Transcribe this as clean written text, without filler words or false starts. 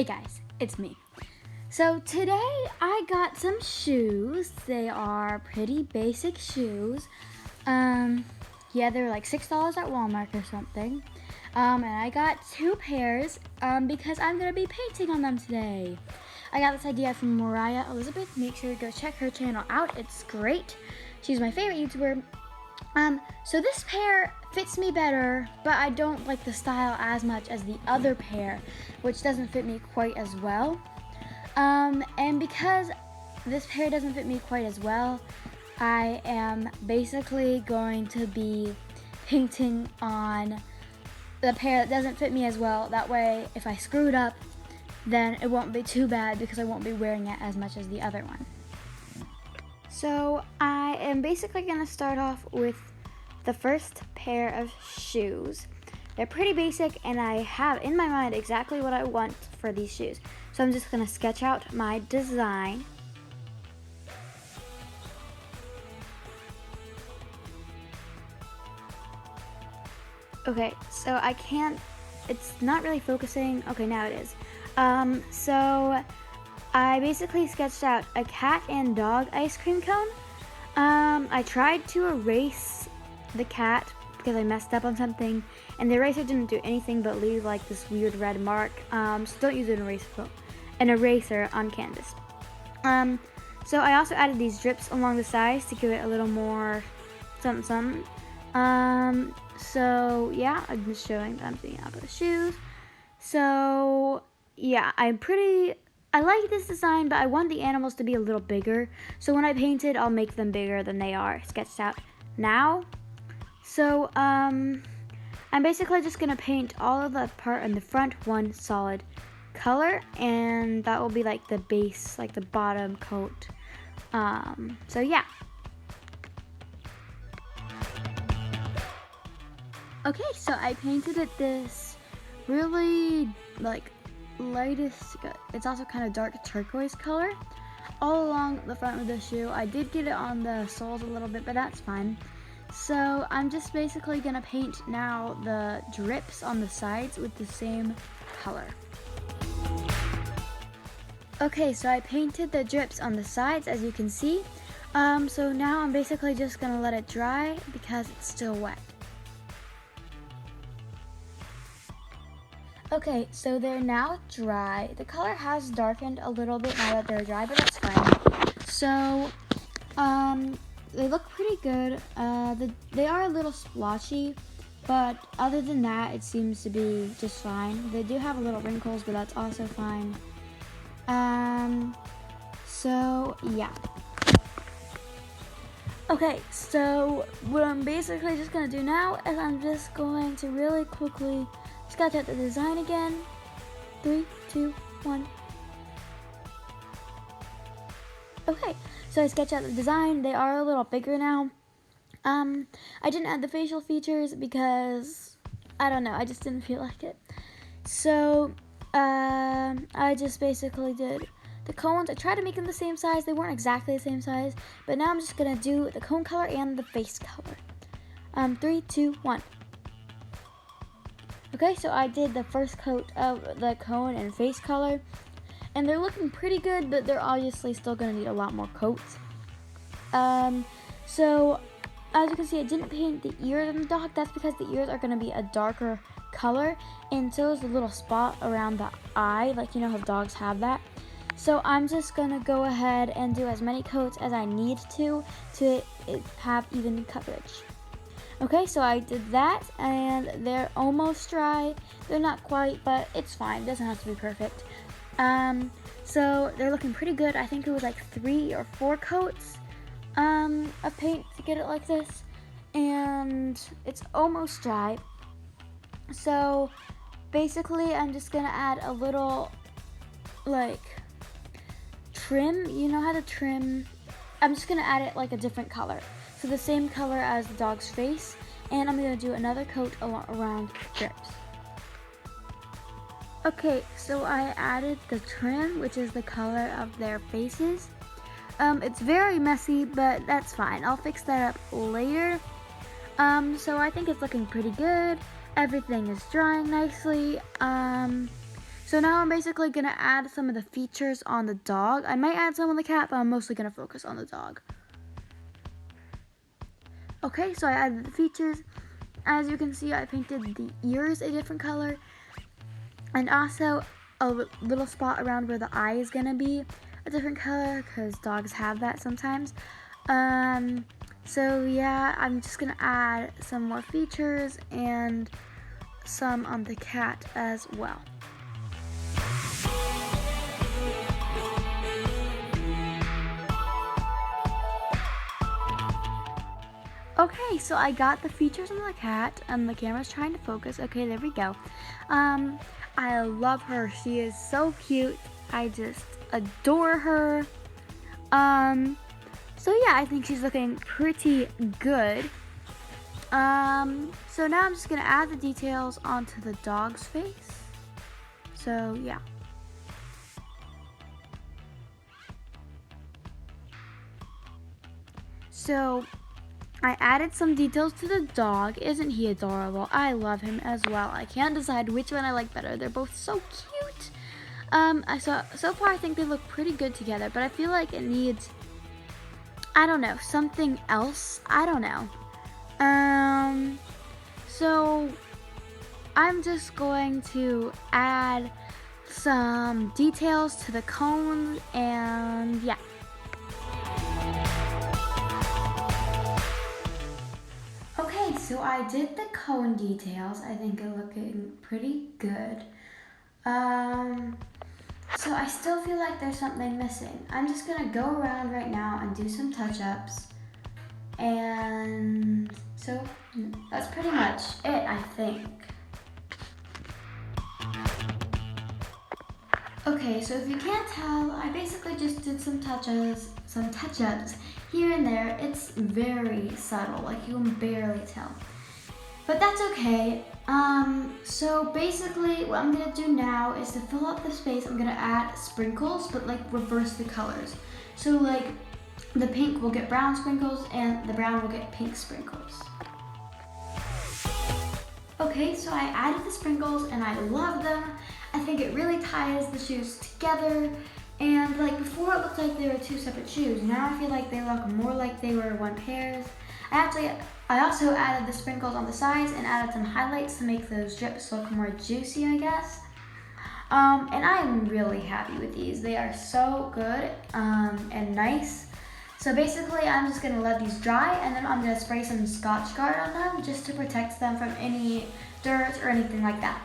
Hey guys, it's me. So today I got some shoes. They are pretty basic shoes. They're like $6 at Walmart or something. And I got two pairs because I'm gonna be painting on them today. I got this idea from Mariah Elizabeth. Make sure to go check her channel out. It's great. She's my favorite YouTuber. So this pair fits me better, but I don't like the style as much as the other pair, which doesn't fit me quite as well. And because this pair doesn't fit me quite as well, I am basically going to be painting on the pair that doesn't fit me as well. That way, if I screw it up, then it won't be too bad because I won't be wearing it as much as the other one. So I am basically going to start off with the first pair of shoes. They're pretty basic and I have in my mind exactly what I want for these shoes. So I'm just going to sketch out my design. Okay, so it's not really focusing. Okay, now it is. So I basically sketched out a cat and dog ice cream cone. I tried to erase the cat because I messed up on something, and the eraser didn't do anything but leave like this weird red mark. So don't use an eraser on canvas. So I also added these drips along the sides to give it a little more something. So yeah, I'm just showing that I'm doing out of the shoes. So yeah, I like this design, but I want the animals to be a little bigger. So when I paint it, I'll make them bigger than they are sketched out now. So I'm basically just gonna paint all of the part in the front one solid color, and that will be like the base, like the bottom coat. So yeah. Okay, so I painted it this really like lightest, it's also kind of dark turquoise color all along the front of the shoe. I did get it on the soles a little bit, but that's fine. So I'm just basically gonna paint now the drips on the sides with the same color. Okay, so I painted the drips on the sides, as you can see. So now I'm basically just gonna let it dry because it's still wet. Okay, so they're now dry. The color has darkened a little bit now that they're dry, but that's fine. So, they look pretty good. They are a little splotchy, but other than that, it seems to be just fine. They do have a little wrinkles, but that's also fine. So yeah. Okay, so what I'm basically just gonna do now is I'm just going to really quickly sketch out the design again. 3, 2, 1. Okay, so I sketched out the design. They are a little bigger now. I didn't add the facial features because, I don't know, I just didn't feel like it. So, I just basically did the cones. I tried to make them the same size. They weren't exactly the same size, but now I'm just gonna do the cone color and the face color. 3, 2, 1. Okay, so I did the first coat of the cone and face color, and they're looking pretty good, but they're obviously still going to need a lot more coats. So as you can see, I didn't paint the ears on the dog. That's because the ears are going to be a darker color, and so is the little spot around the eye, like you know how dogs have that. So I'm just going to go ahead and do as many coats as I need to have even coverage. Okay, so I did that, and they're almost dry. They're not quite, but it's fine. It doesn't have to be perfect. So they're looking pretty good. I think it was like 3 or 4 coats of paint to get it like this, and it's almost dry. So basically, I'm just gonna add a little like trim. You know how to trim? I'm just gonna add it like a different color. So the same color as the dog's face, and I'm going to do another coat around drips. Okay, so I added the trim, which is the color of their faces. It's very messy, but that's fine. I'll fix that up later. So I think it's looking pretty good. Everything is drying nicely. So now I'm basically gonna add some of the features on the dog. I might add some on the cat, but I'm mostly gonna focus on the dog. Okay, so I added the features. As you can see, I painted the ears a different color, and also a little spot around where the eye is gonna be a different color, because dogs have that sometimes. So yeah, I'm just gonna add some more features and some on the cat as well. Okay, so I got the features on the cat, and the camera's trying to focus. Okay, there we go. I love her. She is so cute. I just adore her. So yeah, I think she's looking pretty good. So now I'm just gonna add the details onto the dog's face. So yeah. So I added some details to the dog. Isn't he adorable? I love him as well. I can't decide which one I like better. They're both so cute. So far I think they look pretty good together, but I feel like it needs, I don't know, something else. I don't know. So I'm just going to add some details to the cone, and yeah. Okay, so I did the cone details. I think it's looking pretty good. So I still feel like there's something missing. I'm just gonna go around right now and do some touch-ups. And so that's pretty much it, I think. Okay, so if you can't tell, I basically just did some touch-ups here and there. It's very subtle, like you can barely tell. But that's okay. So basically what I'm gonna do now is to fill up the space, I'm gonna add sprinkles, but like reverse the colors. So like the pink will get brown sprinkles and the brown will get pink sprinkles. Okay, so I added the sprinkles and I love them. I think it really ties the shoes together. And like before it looked like they were two separate shoes. Now I feel like they look more like they were one pairs. I also added the sprinkles on the sides and added some highlights to make those drips look more juicy, I guess. And I'm really happy with these. They are so good and nice. So basically I'm just gonna let these dry, and then I'm gonna spray some Scotch Guard on them just to protect them from any dirt or anything like that.